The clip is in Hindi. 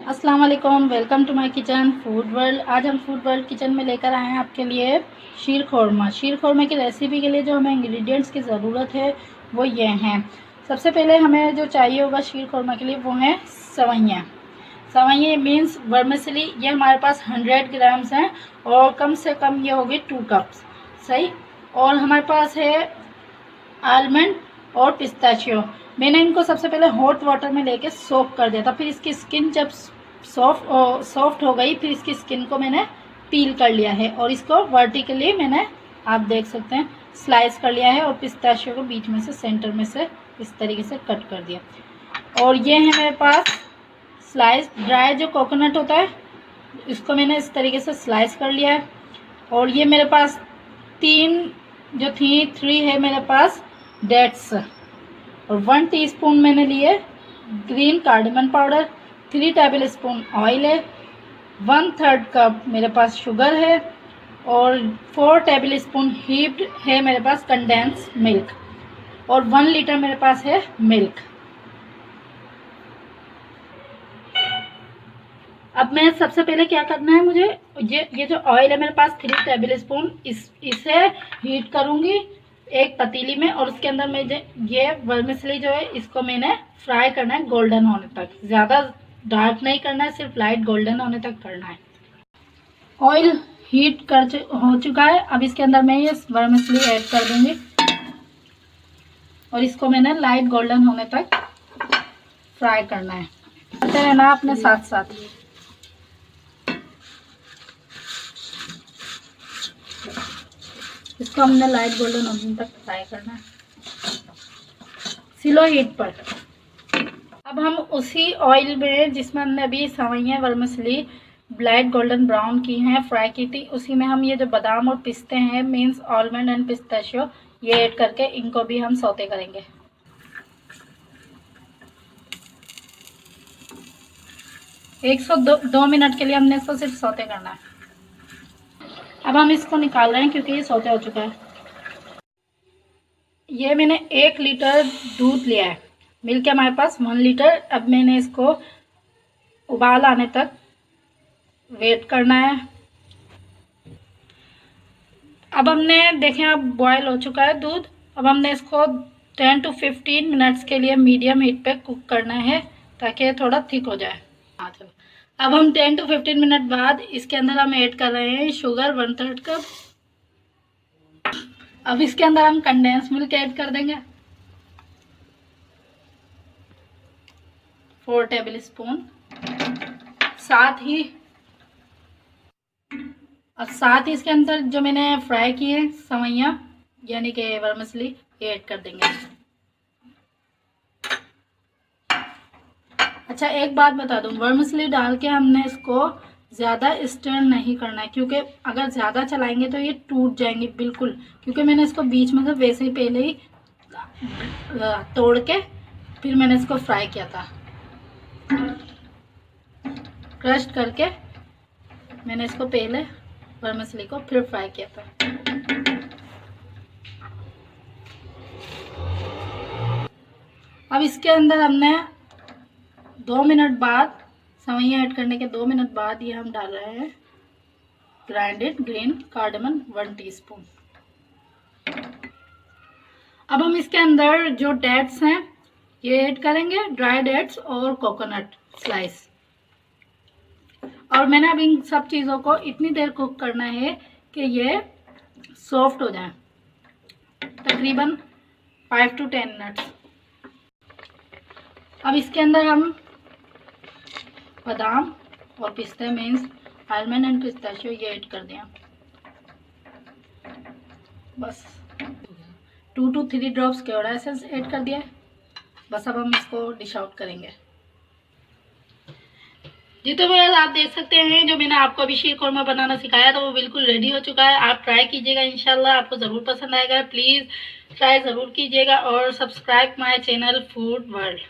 अस्सलाम वालेकुम, welcome to my kitchen food world. आज हम फूड वर्ल्ड किचन में लेकर आए हैं आपके लिए शीर खोरमा। शीर खोरमा की रेसिपी के लिए जो हमें इंग्रेडिएंट्स की ज़रूरत है वो ये हैं। सबसे पहले हमें जो चाहिए होगा शीर खोरमा के लिए वो है सवैयाँ। सवैयाँ मीन्स वर्मिसेली, ये हमारे पास 100 ग्राम्स हैं और कम से कम ये होगी 2 कप्स, सही। और हमारे पास है आलमंड और पिस्ताचियो। मैंने इनको सबसे पहले हॉट वाटर में लेके सोक कर दिया था, फिर इसकी स्किन जब सॉफ्ट हो गई, फिर इसकी स्किन को मैंने पील कर लिया है और इसको वर्टिकली मैंने, आप देख सकते हैं, स्लाइस कर लिया है और पिस्ताशियो को बीच में से, सेंटर में से इस तरीके से कट कर दिया। और ये है मेरे पास स्लाइस ड्राई जो कोकोनट होता है, इसको मैंने इस तरीके से स्लाइस कर लिया है। और ये मेरे पास 3 है मेरे पास डेट्स, और 1 टीस्पून मैंने लिए green cardamom powder, 3 table spoon oil है, 1/3 कप मेरे पास शुगर है और 4 टेबल स्पून हीप्ड है मेरे पास कंडेंस मिल्क, और 1 लीटर मेरे पास है मिल्क। अब मैं सबसे पहले क्या करना है, मुझे ये जो ऑयल है मेरे पास 3 टेबल स्पून, इसे हीट करूंगी एक पतीली में, और उसके अंदर मैं ये वर्मिसेली जो है इसको मैंने फ्राई करना है गोल्डन होने तक। ज़्यादा डार्क नहीं करना है, सिर्फ लाइट गोल्डन होने तक करना है। ऑयल हीट हो चुका है। अब इसके अंदर मैं ये वर्मिसेली ऐड कर दूंगी और इसको मैंने लाइट गोल्डन होने तक फ्राई करना है। करते रहना अपने साथ साथ। इसको हमने लाइट गोल्डन होने तक फ्राई करना है स्लो हीट पर। अब हम उसी ऑयल में जिसमें हमने अभी सवैयाँ वर्मिसेली लाइट गोल्डन ब्राउन की हैं, फ्राई की थी, उसी में हम ये जो बादाम और पिस्ते हैं, मीन्स आलमंड एंड पिस्ताशियो, ये ऐड करके इनको भी हम सौते करेंगे। एक सौ दो मिनट के लिए हमने इसको सिर्फ सौते करना है। अब हम इसको निकाल रहे हैं क्योंकि ये सौते हो चुका है। ये मैंने 1 लीटर दूध लिया है, मिल्क है हमारे पास 1 लीटर। अब मैंने इसको उबाल आने तक वेट करना है। अब हमने देखें, अब बॉयल हो चुका है दूध। अब हमने इसको 10 to 15 मिनट्स के लिए मीडियम हीट पे कुक करना है ताकि ये थोड़ा थिक हो जाए। हाँ चलो, अब हम 10 to 15 मिनट बाद इसके अंदर हम ऐड कर रहे हैं शुगर 1/3 कप। अब इसके अंदर हम कंडेंस मिल्क ऐड कर देंगे 4 टेबल स्पून। साथ ही इसके अंदर जो मैंने फ्राई किए सवैयाँ यानी कि वर्मिसेली, ये ऐड कर देंगे। अच्छा, एक बात बता दूं, वर्मिसेली डाल के हमने इसको ज़्यादा स्टर नहीं करना है, क्योंकि अगर ज़्यादा चलाएंगे तो ये टूट जाएंगे बिल्कुल। क्योंकि मैंने इसको बीच में से वैसे ही पहले ही तोड़ के फिर मैंने इसको फ्राई किया था, क्रश करके मैंने इसको पहले वर्मिसेली को फिर फ्राई किया था। अब इसके अंदर हमने 2 मिनट बाद, सवैयाँ ऐड करने के 2 मिनट बाद, ये हम डाल रहे हैं ग्राइंडेड ग्रीन कार्डमन 1 टीस्पून। अब हम इसके अंदर जो डेट्स हैं ये ऐड करेंगे, ड्राई डेट्स और कोकोनट स्लाइस। और मैंने अब इन सब चीज़ों को इतनी देर कुक करना है कि ये सॉफ्ट हो जाए, तकरीबन 5 to 10 मिनट्स। अब इसके अंदर हम बादाम और पिस्ते, मीन्स आलमंड एंड पिस्ताशियो, ये ऐड कर दिया। बस 2 to 3 drops kewra essence add कर दिया। बस अब हम इसको डिश आउट करेंगे। जी तो बस आप देख सकते हैं, जो मैंने आपको अभी शीर खोरमा बनाना सिखाया था वो बिल्कुल रेडी हो चुका है। आप ट्राई कीजिएगा, इंशाल्लाह आपको ज़रूर पसंद आएगा। प्लीज़ ट्राई ज़रूर कीजिएगा और subscribe my channel food world.